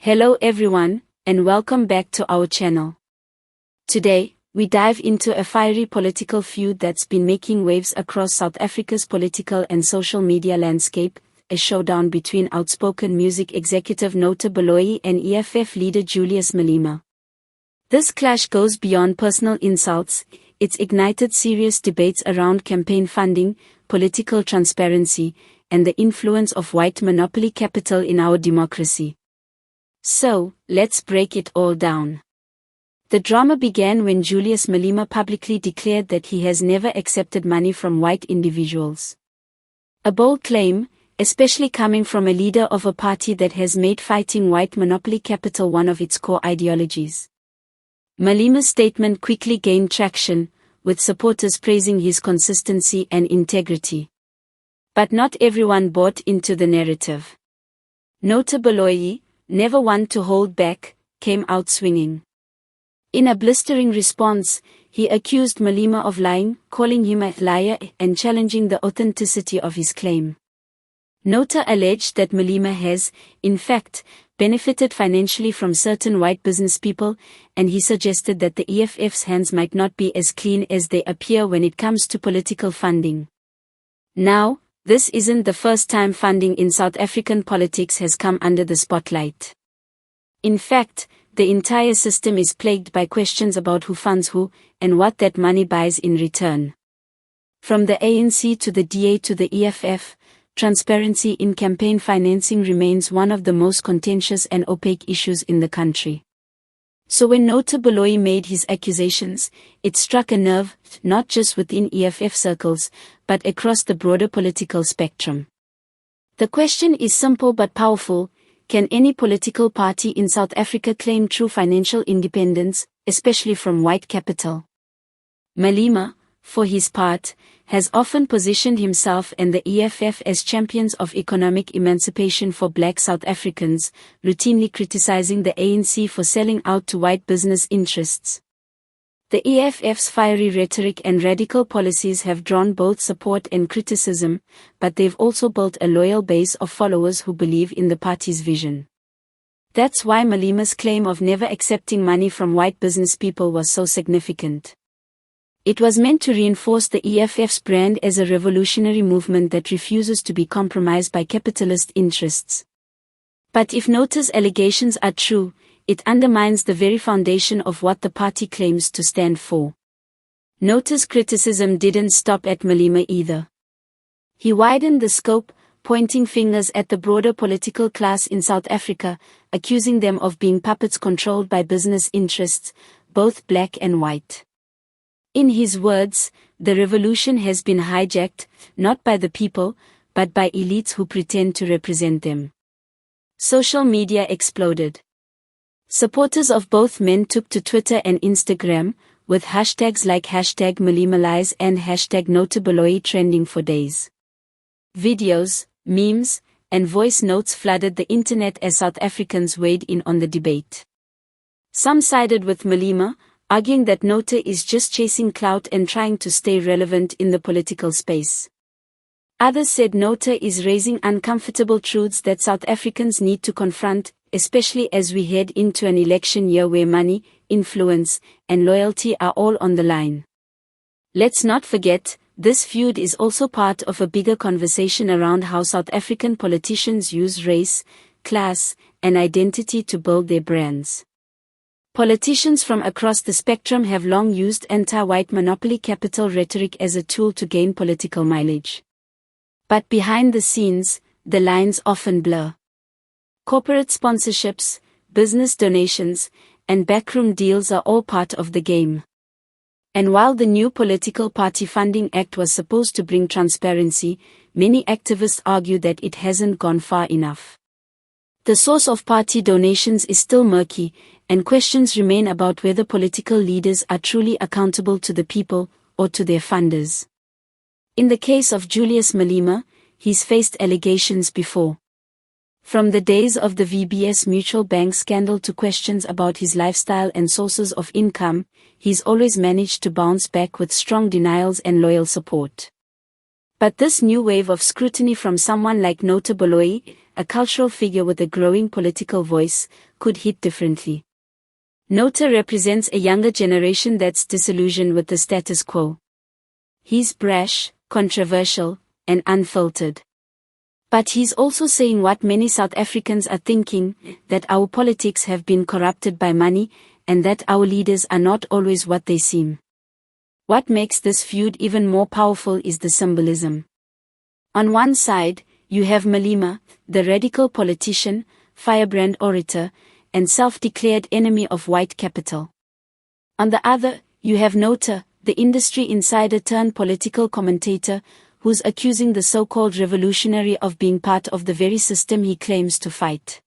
Hello everyone, and welcome back to our channel. Today, we dive into a fiery political feud that's been making waves across South Africa's political and social media landscape, a showdown between outspoken music executive Nota Baloyi and EFF leader Julius Malema. This clash goes beyond personal insults, it's ignited serious debates around campaign funding, political transparency, and the influence of white monopoly capital in our democracy. So, let's break it all down. The drama began when Julius Malema publicly declared that he has never accepted money from white individuals. A bold claim, especially coming from a leader of a party that has made fighting white monopoly capital one of its core ideologies. Malema's statement quickly gained traction, with supporters praising his consistency and integrity. But not everyone bought into the narrative. Nota Baloyi, never one to hold back, came out swinging. In a blistering response, he accused Malema of lying, calling him a liar and challenging the authenticity of his claim. Nota alleged that Malema has, in fact, benefited financially from certain white business people, and he suggested that the EFF's hands might not be as clean as they appear when it comes to political funding. Now, this isn't the first time funding in South African politics has come under the spotlight. In fact, the entire system is plagued by questions about who funds who, and what that money buys in return. From the ANC to the DA to the EFF, transparency in campaign financing remains one of the most contentious and opaque issues in the country. So when Nota Baloyi made his accusations, it struck a nerve, not just within EFF circles, but across the broader political spectrum. The question is simple but powerful: can any political party in South Africa claim true financial independence, especially from white capital? Malema, for his part, has often positioned himself and the EFF as champions of economic emancipation for black South Africans, routinely criticizing the ANC for selling out to white business interests. The EFF's fiery rhetoric and radical policies have drawn both support and criticism, but they've also built a loyal base of followers who believe in the party's vision. That's why Malema's claim of never accepting money from white business people was so significant. It was meant to reinforce the EFF's brand as a revolutionary movement that refuses to be compromised by capitalist interests. But if Nota's allegations are true, it undermines the very foundation of what the party claims to stand for. Nota's criticism didn't stop at Malema either. He widened the scope, pointing fingers at the broader political class in South Africa, accusing them of being puppets controlled by business interests, both black and white. In his words, the revolution has been hijacked, not by the people, but by elites who pretend to represent them. Social media exploded. Supporters of both men took to Twitter and Instagram, with hashtags like #MalemaLies and #NotaBaloyi trending for days. Videos, memes, and voice notes flooded the internet as South Africans weighed in on the debate. Some sided with Malema, arguing that Nota is just chasing clout and trying to stay relevant in the political space. Others said Nota is raising uncomfortable truths that South Africans need to confront, especially as we head into an election year where money, influence, and loyalty are all on the line. Let's not forget, this feud is also part of a bigger conversation around how South African politicians use race, class, and identity to build their brands. Politicians from across the spectrum have long used anti-white monopoly capital rhetoric as a tool to gain political mileage. But behind the scenes, the lines often blur. Corporate sponsorships, business donations, and backroom deals are all part of the game. And while the new Political Party Funding Act was supposed to bring transparency, many activists argue that it hasn't gone far enough. The source of party donations is still murky, and questions remain about whether political leaders are truly accountable to the people, or to their funders. In the case of Julius Malema, he's faced allegations before. From the days of the VBS Mutual Bank scandal to questions about his lifestyle and sources of income, he's always managed to bounce back with strong denials and loyal support. But this new wave of scrutiny from someone like Nota Baloyi, a cultural figure with a growing political voice, could hit differently. Nota represents a younger generation that's disillusioned with the status quo. He's brash, controversial, and unfiltered. But he's also saying what many South Africans are thinking, that our politics have been corrupted by money, and that our leaders are not always what they seem. What makes this feud even more powerful is the symbolism. On one side, you have Malema, the radical politician, firebrand orator, and self-declared enemy of white capital. On the other, you have Nota, the industry insider turned political commentator, who's accusing the so-called revolutionary of being part of the very system he claims to fight.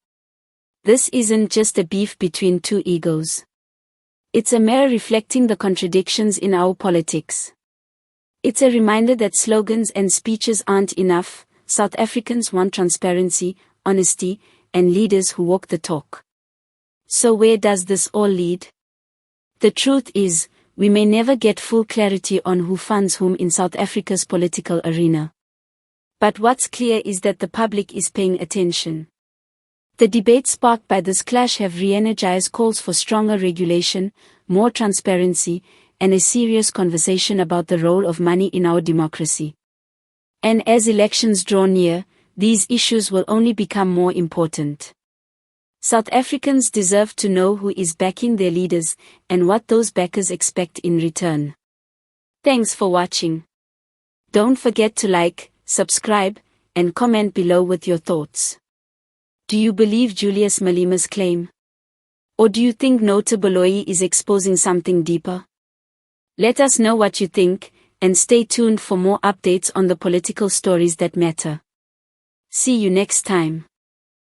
This isn't just a beef between two egos. It's a mirror reflecting the contradictions in our politics. It's a reminder that slogans and speeches aren't enough. South Africans want transparency, honesty, and leaders who walk the talk. So where does this all lead? The truth is, we may never get full clarity on who funds whom in South Africa's political arena. But what's clear is that the public is paying attention. The debates sparked by this clash have re-energized calls for stronger regulation, more transparency, and a serious conversation about the role of money in our democracy. And as elections draw near, these issues will only become more important. South Africans deserve to know who is backing their leaders, and what those backers expect in return. Thanks for watching. Don't forget to like, subscribe, and comment below with your thoughts. Do you believe Julius Malema's claim? Or do you think Nota Baloyi is exposing something deeper? Let us know what you think, and stay tuned for more updates on the political stories that matter. See you next time.